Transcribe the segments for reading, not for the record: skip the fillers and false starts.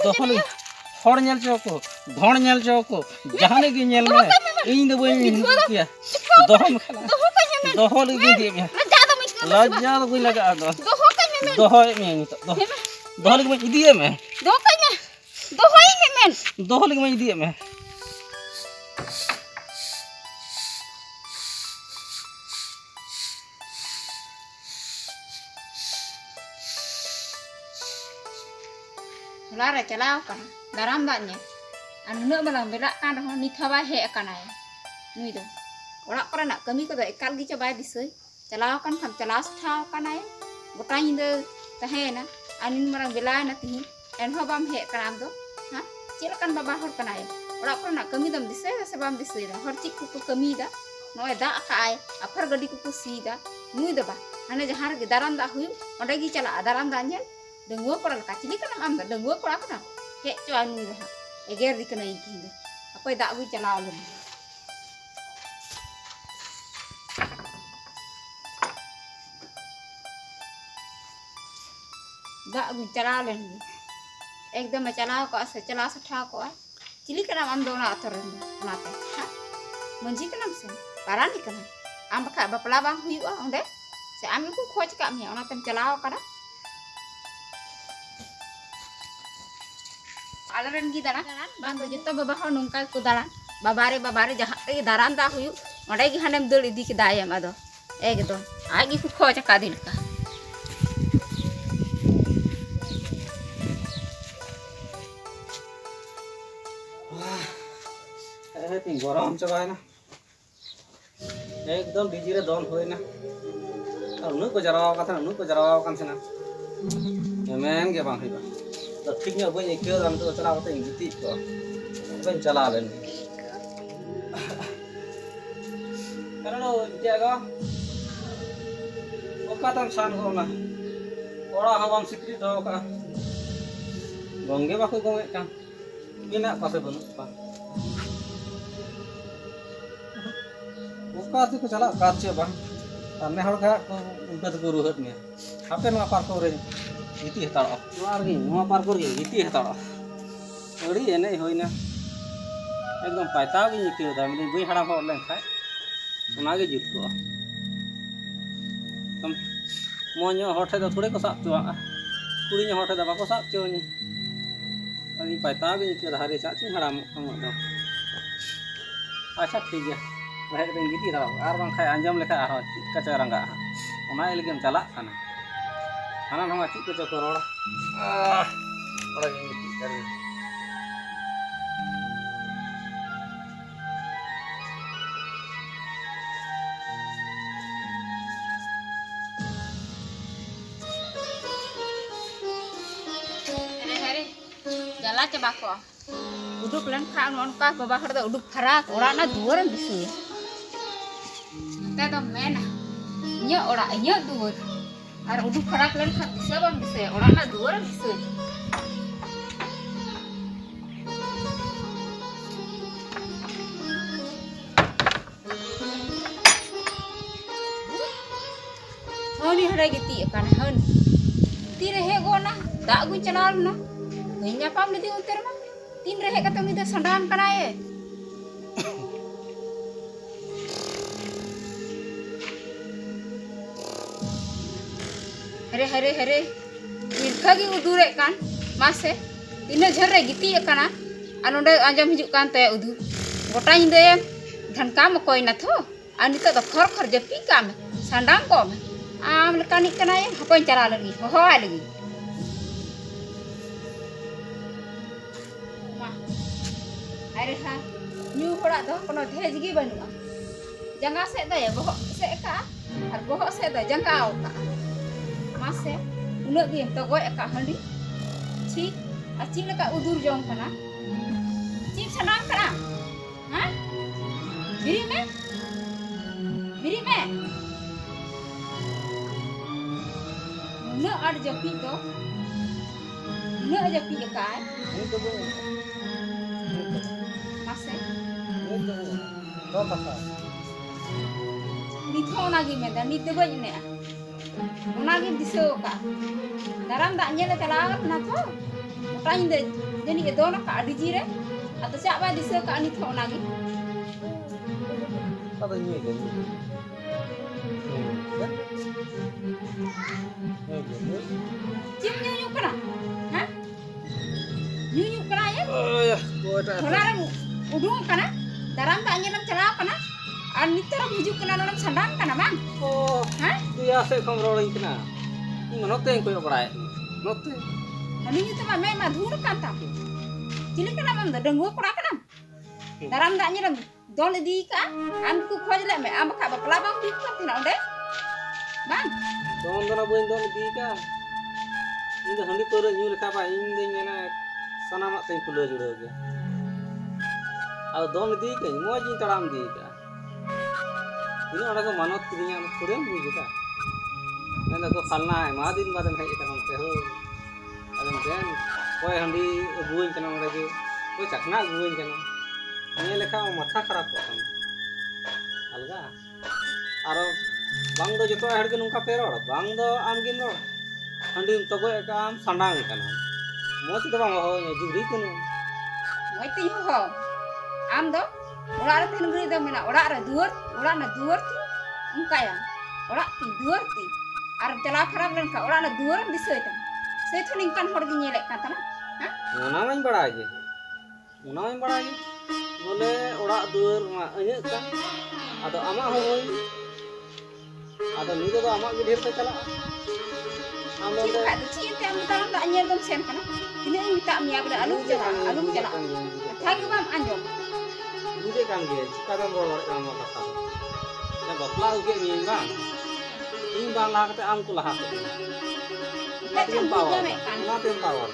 दोहल हर nail choco धण nail choco जहाने की nail में इन दो बई किया दोहल दोहल की दे में लज्जा तो कोई लगा दो दोहल में नहीं तो दोहल की मैं दिए में दोहल की मैं दिए में Lara calaw kan daram daknya anu nak malang bela kan ni thawa he kan ay nui do ora ora nak kami ko do ekal gi coba bisoi calaw kan tham calaw thaw kan ay gota nyinde tahena anin marang bela na tihin en ho bam he kan am do ha cila kan baba hor kan ay ora ora nak kami dam bisoi se bam bisoi da hor cik ku kami da noy da ka ay afar gadi ku si da nui do ba ane jahar ge daram da huyu onde gi cala daram da nyen Dengua koral kacili kan am dengua koral kan he cuan ni dah eger di kena iki dah apa dak wi cala alun dak wi cala alun ekdam cala ko ase cala satha ko cili kan am dona ator nate ha monji kan am sen parani kan am ka bapla bang huyu onde se am ku khoj ka mi ona tem cala kada Alaran kita na, bantu jutta baba hau nungkal kudaran, babare jahat lagi daran dah huyu, orang lagi hanem dul idi kita ayam ado, gitu, lagi ku kau cakap dil ka. Ting goram coba na, ekdom dijire don hoy na, anu ko jaraw kan sena, men ke bang hiba. तो ठीक है वो एक क्यों हम तो चला होते हैं जीती को अपन चला लेने कारण वो जगह वो कातम शान को ना ओरा हम सिक्री दो का गंगे बाकु गंगे का बिना पासे बनु पा वो कात को चला कात से बा हमने हर का उनका तो गुरु हट ने आपे ना पार को रे Giti hatawa, lagi, mau parkur giti hatawa. Ori ini hoina, ekdom paitau gini kira dah, mending bui haram hor leng kai, sunage jutku. Kam, monya hotel dah thore ko sak tua, kurinya hotel dah bako sak tua ni. Ani paitau gini kira dah hari caci haram kamu dah. Acha ठीक है, वह एकदम giti hatawa, arbang kai anjam lekha arah, kacau rangga, onai lagi calak kana. Anak nama cik kerja korora, orang ini cari. Hari, jalan coba kok. Uduk len kau nongkah bawa kerja uduk kerak, orang na dua orang bisu. Kita tu mana? Nyak orang nyak dua. Ada uduk kerak len kak bisa bang bisa orang na dua orang bisa. Oh ni hari gitu kan hen. Tira he gona, tak gue celar na. Hanya pam di uter mah. Tin rehe kata minta sandam kan aye. Hari, mirka gi udure kan, mase, ina jare giti ya kana, anonde anjam hijuk kan te udu, gota inde ya, dan kamu koi na tho, anita to khor jepi kam, sandang kom, lekanik kana ya, apa yang cara lagi, ho lagi. Mah, hari ha, nyu hora to, kono dhej gi banua, janga se da ya, bohok se ka, ar bohok se da janga au ka. Mase, unak dia togoy akak handi, cik, acik lekak udur jong kana, cik senang kana, ha? Biri me, unak ada japi to, unak ada japi akak, mase, Dua pasal. Di thau lagi medan di tebak ni. Mana lagi diso ka. Daram tak nyala telah na tho. Tanya deh, jadi itu nak adi jire atau siapa di sana kak nitho lagi? Apa ini kan? Cium nyunyuk kena, hah? Nyunyuk kena ya? Oh ya, gua ada. Orang udung kena, dalam tanya dalam celah kena, nitho orang hijau kena dalam sandang kena bang? Oh, Hah? dia saya kontrolin kena. Ini note yang koyo berai, note. Lalu itu mah memang dur kan tapi, jadi kena bang, dengu kurang kena. Dalam tanya dalam dol di kan, anku kau jelas me, am kak bapak bang di kan tidak ada, bang. Don abu yang don di kan. Ini handi pura nyul kapa ini dengan sana mak teng pulau juga dia. Ada don di kan, mau jadi taram di kan. Ini orang ko manot kirinya kurang juga. Nên là có khăn này má tin ba thằng hay thằng cái hơn, thằng cái coi hàng đi buôn cái nào đây chứ, coi chắc nát buôn cái nào, anh ấy lekha matha kharap kan, alga, aro bang do joto herd ke nungka peror, bang do am gin do, handi togo ekam sandang kan, mau itu bang oh juri kan, Mau itu ho, am do, orang ada negeri do mana, orang ada dua, engkau ya, orang dua ti. Ar celah kharap len ka ora na duaran disoi ta sei thu ningkan hor gi nyelek kan ta na ha mana main bada aja, boleh orang duar ma anya kan, atau ama hoi, atau ni do ama gi dhir te chala, ama ci ka ci te am ta da nyel dom sen kan ini minta mi abda alum jala thagi bam anjom ni de kan ge cika dam ror ama kata, ya bapla uge ni bang. Ini bang lah kata am kulah aku. Matiin power.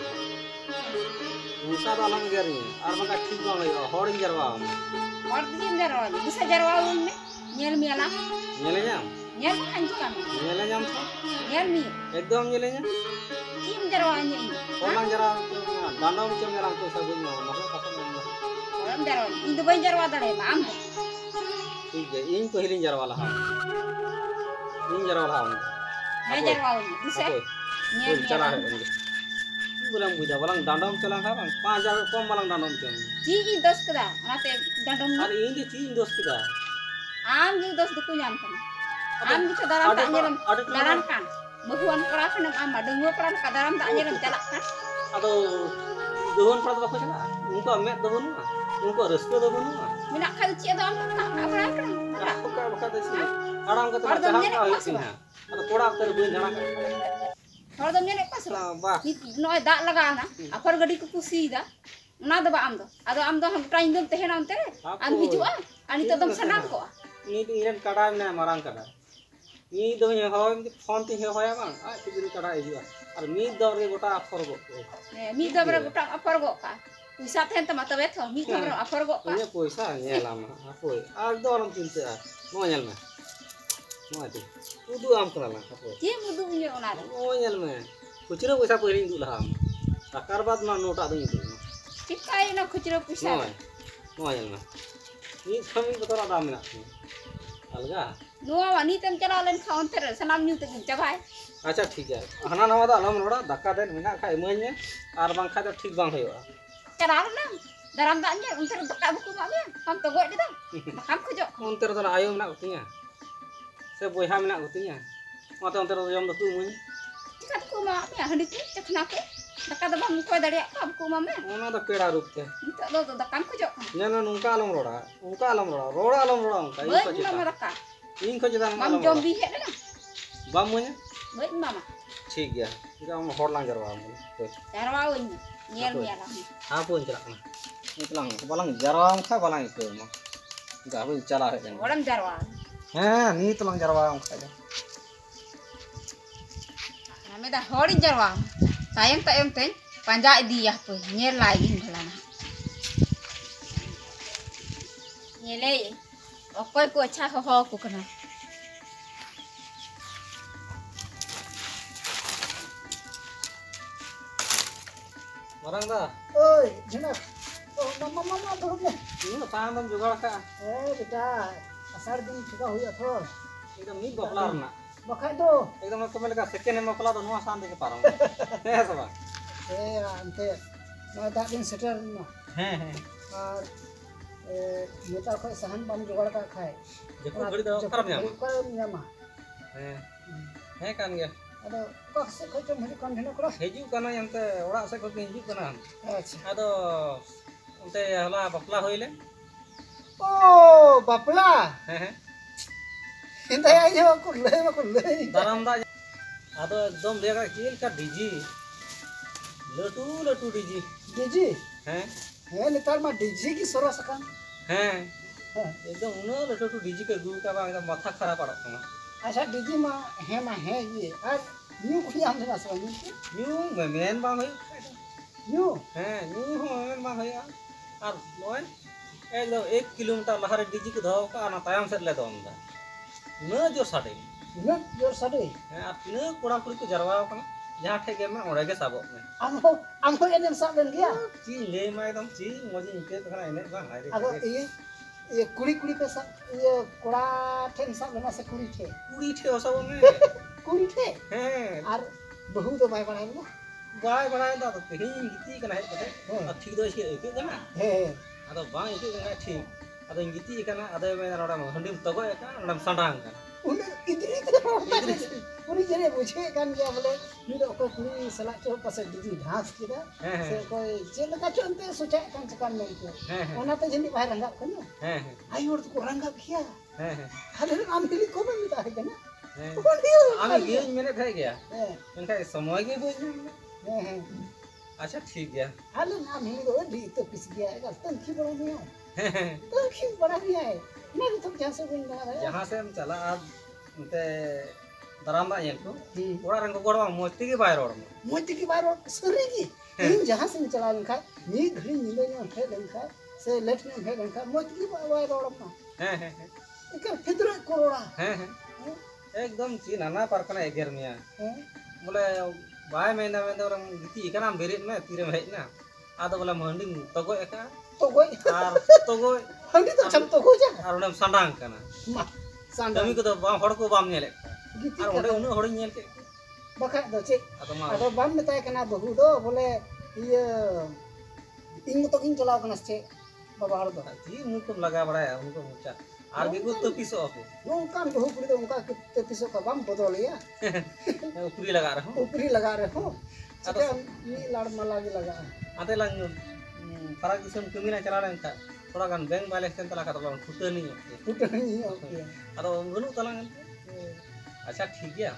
Muka dalam gerni. Arman ka ठीक bang yo. Horing jarwa. Hor din jarwa. Bisa jarwa unne. Nyel mi ala. Nyelenya. Nyel anju kan. Nyelenya am. Nyel mi. Ekdom nyelenya. Kim jarwa nyi. Orang jarwa. Dandam cem jarang ko sabun mo. Maka kata mo. Orang jarwa. Itu ban jarwa dare ma am. ठीक है. इन पहिलिन jarwa lah. Ini jarwa lah. Hai jarwa unne. Bisa. Nyel mi Chala ala. hai. Ini bulan buja. Balang dandam chala kan. 5,000 kom balang dandam cem. Ji dos kada. Anate dandom ni. Hari ini cing dos kita. Am ju dos duku nyam kan. Am gitu dalam tak nyelam. Dalam kan. Bahuan kera kan am dengu peran ka dalam tak nyelam celak kan. Atau dohon pernah baku chala. Unko amet dohon mah. Unko resto dohon mah. Minak kali cia dam tak apa kan. Aku ka baka desi. Aram ka to jahan ka hoisin ha. Atau kodak ter buin jahan ka. Hor dam nyene pas Lah bah. ni noy dak laga na. Apar gadi ku kusi da. Una do ba am do. Ado am do ham train dum tehen am tere. Am hijua. Ani to dam sanam ko. Ni iren kada na marang kada. Ni do nya hoy phone ti hoya bang. Ah tidin kada hijua. Ar mi do re gota afor go. Mi do bre gota apar go ka. Puisa then ta mata betho mi ko bre apar go ka. Ini puisa nyelama. Apoi. Ar do ram cinta. Mo nyel ma. Mo ati. Udu am kala apoi. Ji mudu nyo ona do. Mo nyel ma. Kuchira puisa पहिrin du laham. Takar bad ma nota do itu. Cikai na kuchira puisa. Mo nyel ma. Ni kami betul ada mina. Alga. Nuwa wani tem chala len khaun tere sanam nyu te jabai. अच्छा ठीक है हाना नवा दा अलम रोड़ा धक्का then मिना खाय मने आर बां खाय तो ठीक बां होयो Cara na. Dalam tak nyer unter beka buku mak me. Ham to goi dah. Ham kujo. onter तो आयो मिना गतिnya से बोयहा मिना गतिnya मते onter जम दतु मुई Cikat ku mak me handi ku cekna ku. Daka da bang ko daria ka buku mak me. ओना तो केड़ा रूप ते Minta do da kam kujo. नेन नुंका अलम रोड़ा उनका अलम रोड़ा उनका इन को Baik mama चिता daka. इन को चिता Mam jombi he dah. बाम मुने Baik mama. ठीक गया इका हम होड़ लांग जरवा मुने तो Cara wawin. Nyer mi ala. आपन चला ना निकलांग बालांग जरवा खा बालांग को म गावे चला है Orang jarwa. हां नी तलांग जरवा खा Name dah hori jarwa. Sayang tak em ten. Panja idi ya pe. Nyer lagi bhalana. Nyele. Okoi ku acha ho ku kana. Marang dah Oi, jenak. Oh, mama belum ya. ini tangan juga ka Kita asar din juga huya thor. एकदम नी बपलार ना Bakai do. एकदम तो मेरे का second में बपला तो नुआ शान देके पारो है सब ante no dak din setter no हैं हैं ar netar khoi sahan bam jogar ka khai देखो घड़ी दो करम जाम karam nyama हैं कान गया ado kok se khoi chom hiri kon dhena kora हिजू कना यंते ओड़ा से को हिजू कना acha आदो उनते हला बपला होइले oh bapla हैं inta ayo ko lei दाराम दा आदो एकदम लेगा चील का डीजी लटू लटू डीजी diji हैं he netar ma diji ki soros kan हैं एकदम उन लटू लटू डीजी के गु का बा एकदम माथा खराब पड़ा कना acha diji ma he ye ar new khuli am na sa new main बा होय new हैं न्यू हो मेन बा होय और लोय एकदम 1 किलोमीटर लहारे डीजी के धो का ना तायम से ले दोम दा न जो साडे no jor sade हैं आ तीन कोड़ा कुड़ी को जरवा कना जहां ठे गेम में ओड़े के साबो में am ho enem sa ben gya ची ले मा एकदम ची मोजी इनके कना इने बा हाय ado ye kuri pe sa ye kora ten sa lena se kuri the कुड़ी ठे ओसबो में kuri the हैं ar bahu to bai banai na बाय बनाए दा तो ही गीती कना है कते आ ठीक दो छे के कना he आदो बांग इके कना ठीक आदो गीती कना आदो में नोडा हंडिम तगो का नोडा सांडांग कना un idri uni jere bujhe kan gya bole ni do ko kuri sala cho pas diji ghas kida se ko chel ka chonte socha kan sekan nei ko ona to jeni bai rangap kan हैं ai or to rangap kya हैं hale am hili ko ben mita hai kana আমি গিয়ে মেনে থাকে গিয়া he इनका समय के बोझ he अच्छा ठीक गया hale am hili do di to pis gya ga tan ki bada ni hai tan ki bada ni hai मैं तो जहाँ से बोल रहा है जहाँ से हम चला आज उनते दरामदा येल को Hmm. ओड़ा रंग गोड़वा मोती के बाहर ओड़ में मोती की बार सरी की इन जहाँ से चला लिखा नी घड़ी नींद में है लिखा से लेट में है लिखा मोती की बार ओड़ में हैं इकर फिदर कोरोड़ा हैं एकदम ची नाना पारकना एगर मिया है बोले बाय महीना में तो रंग गीती इकना बेरित में तीरे में हेना आदो बोले मंडी तगो एका तो कोई आर तगो हम तो चम तो हो जा आर उनम सांडांग कना मा सांडा कमी को तो बा हड़ को बाम नेले गीती आर ओडे उन हड़ नेल के बखा दो चे आदो मा अदो बम में ताय कना बहु दो बोले ये इंग तो किन चलाओ कना से बाबा हड़ दो जी मुंह तो लगा बड़ा है उनको मुचा आर भी को तो पीसो आपको उनका बहु पुरी तो उनका कितने पिसो का बम बदल लिया ऊपरी लगा रहा हूँ ऊपरी लगा रहे हो अच्छा ये लाड़ मला भी लगा आते लंग फराक दिसम कमीना चला रहे था थोड़ा गन बैंक बैलेंस तला का तो फुटे नहीं होते फुट नहीं ओके अरो गनु तलांग अच्छा ठीक है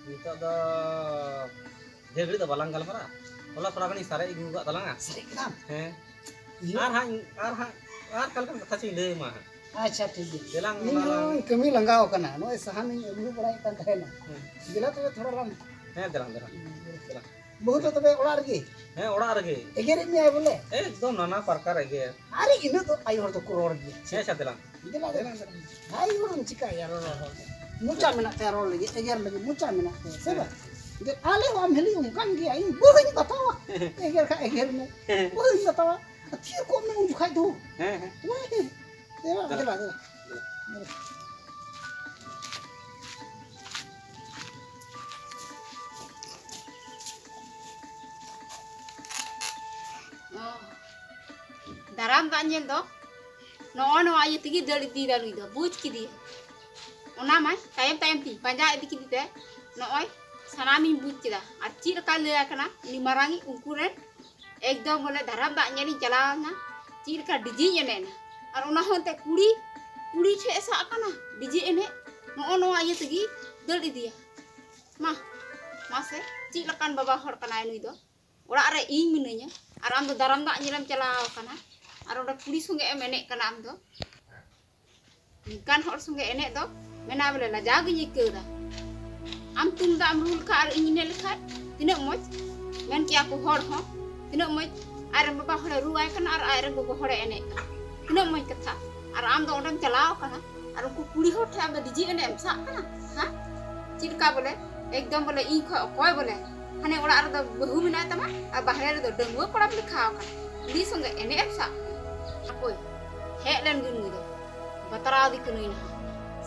नितो द जेगड़ी तो बलांग गलमरा बोला थोड़ा गनी सारे इगुगा तलांगा सरिकना हैं आर कल का कथि ले मा अच्छा ठीक है देलांग इन कमी लंगाओ कना नो सहान अगु बड़ाई kan थाहेना दिला तो थोड़ा रंग हैं देलांग बहुत तो तबे ओड़ा रगे हैं ओड़ा रगे एगेरे में आय बोले एकदम नाना प्रकार है अरे इनो तो आई और तो करोड़ गे छे छे देलांग दिला आई और चिका यार मुचा में ना तेरो लगे एगेर लगे मुचा में ना सेबा दे आले हम हेली उनकान गे आई बोहिन बतावा एगेर का एगेर में बोहिन बतावा थिर को में उन खाई दो हैं दिला daram tak nyel do no ayu tigi dari di dalu do buj kidi ona mai tayam ti panja idi kidi te no oi sanami buj kida ar cir kale akana ni marangi ukuren ekdom bole daram tak nyeli jalana cir ka diji ene ar ona honte kuri che esa akana diji ene no ayu tigi dari dia mase cir kan baba hor kana ini do ora are ing minenya ar am do daram tak nyelam chalao kana ar oda kuri sunge enek kana am do kan hor sunge enek do mena bole la jagu nyike da am tum da am rul ka ar ingine lekha tinak moj men ki aku hor ho tinak moj ar baba hor ruai kana ar baba hor enek tinak moj katha ar am do odam chalao kana ar ku kuri hor tha am diji ene em sa kana ha chirka bole ekdom bole ing koy bole hane ora ar do bahu mena tama ar bahre do dengwa koram lekha kana di sunge ene em sa Apoi, hek len gun gitu. Batara di kunuin.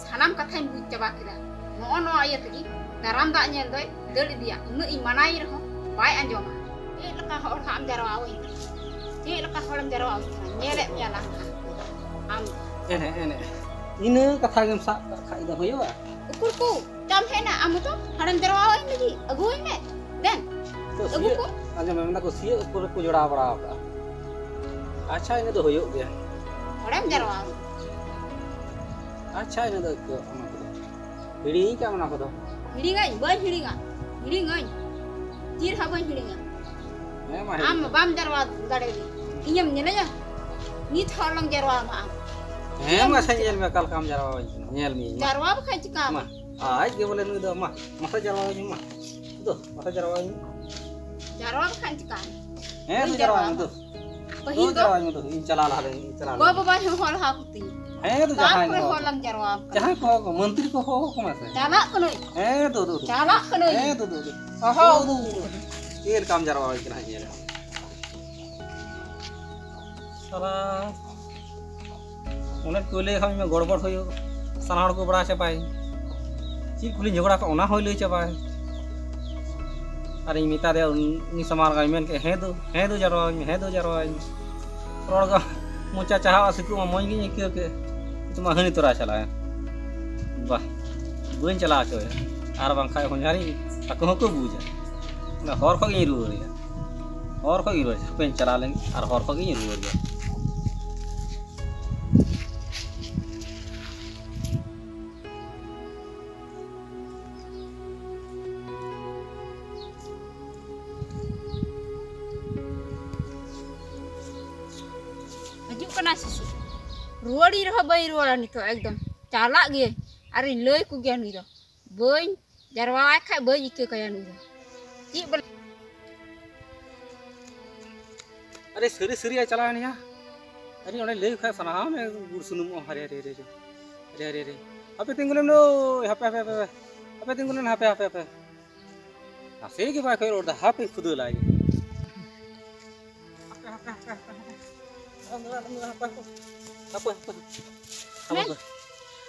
Sanam kathain buj chaba kida. No ayat lagi. Daram tak nyel doi, deli dia. Unu imanai roh, bai anjoma. laka hor ham jarawi. Ci laka horam jarawi. Nyelek nyala. Am ene. Ini kata game sak kak ida hoyo ah. ukurku. Jam hena amu tu horam jarawi lagi. Agui me. Dan Aja memang aku sih ukur ku jodoh berapa. Acha ini tuh hoyo dia. horam jarawi. Acha ini tuh ke anak tu. Ini क्या mana aku tuh? Hiringan, boy hiringan. Hiringan. Tir ha boy hiringan. Memang. Am bam jarwa gade. Inyam nyela. Ni tholong jarwa ma. Memang saya nyel me kal kam jarwa nyel mi. Jarwa ba khai chika. Ma. Aj ke boleh nu dah ma. Masa jarwa ini ma. Tuh, masa jarwa ini. Jarwa ba khai chika. Tu jarwa ini tuh. Pahin Tu jarwa ini tuh. Ini calalah le, ini calalah. Go baba hol ha kuti. Tu jahan Tapre ini. holang jarwa. Jahan ko menteri ko ho masa. Cala kanoi. Tu. Cala kanoi. Tu. Oh tu. Ini kam jarwa ini kena nyel. साला उन्हें कोले हम में गड़बड़ होयो सालाड़ को बड़ा चपाई चीज खुली झगड़ा का ओना होई ले चपाई अरे मिता दे नि समार का मेन के है दो जरो रोड का मुचा चाहा असकु मोई गी के तुम हनी तोरा चला है वाह बुन चला छो आर बांखाय होनारी ताको को बुझा ना हर को गी रुर या हर को गी रुर पेन चला लेंगे और हर को गी रुर या Kena susu. Ruari rah bayi ruaran itu ekdom. Calak gie. Ari loi ku gian gitu. Boy jarwa kai boy ike kayan gitu. Cik bel. अरे सरी चला नहीं अरे उन्हें ले खाए सना मैं गुड़ सुनूं हरे अबे तिंगुलन नो अबे तिंगुलन हापे आसे के बाय कोई रोड हापे खुद लाई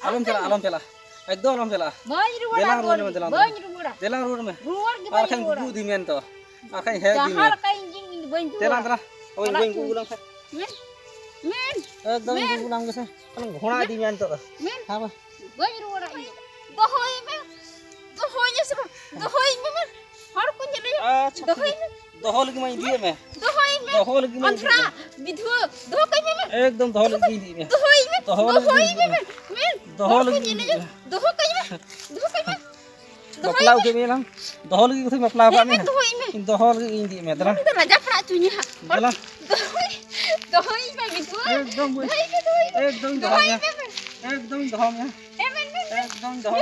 आलम चला एकदम आलम चला Boy ruara. देला रोड में Ruar ke आर खान गु दिमेन तो आर खान है दिमेन Jahal kai jing boy तेला ओइ गोइंग गुलाम से Men. एकदम गुलाम के से कन घोड़ा दिमेन तो Men. हां Boy ruara. Dohoi me. Dohoi nya sebe. Dohoi me. Har ku nyele. अच्छा Dohoi me. दहल की मैं दिए मैं Dohoi me. दहल की मैं Antra. Bidhu. Doh kai me. एकदम दहल की दी मैं Dohoi me. Dohoi Dohoi me. Men. दहल Har ku की nyele. Doh kai me. Doh kai me. मपलाव के मेलम दहल की कुछ मपलाव का में Dohoi me. दहल की दी मैं दला Itu raja pernah tunya. दला Dohoi me gitu. एकदम Dohoi me. एकदम दहल एकदम दहल Men. एकदम दहल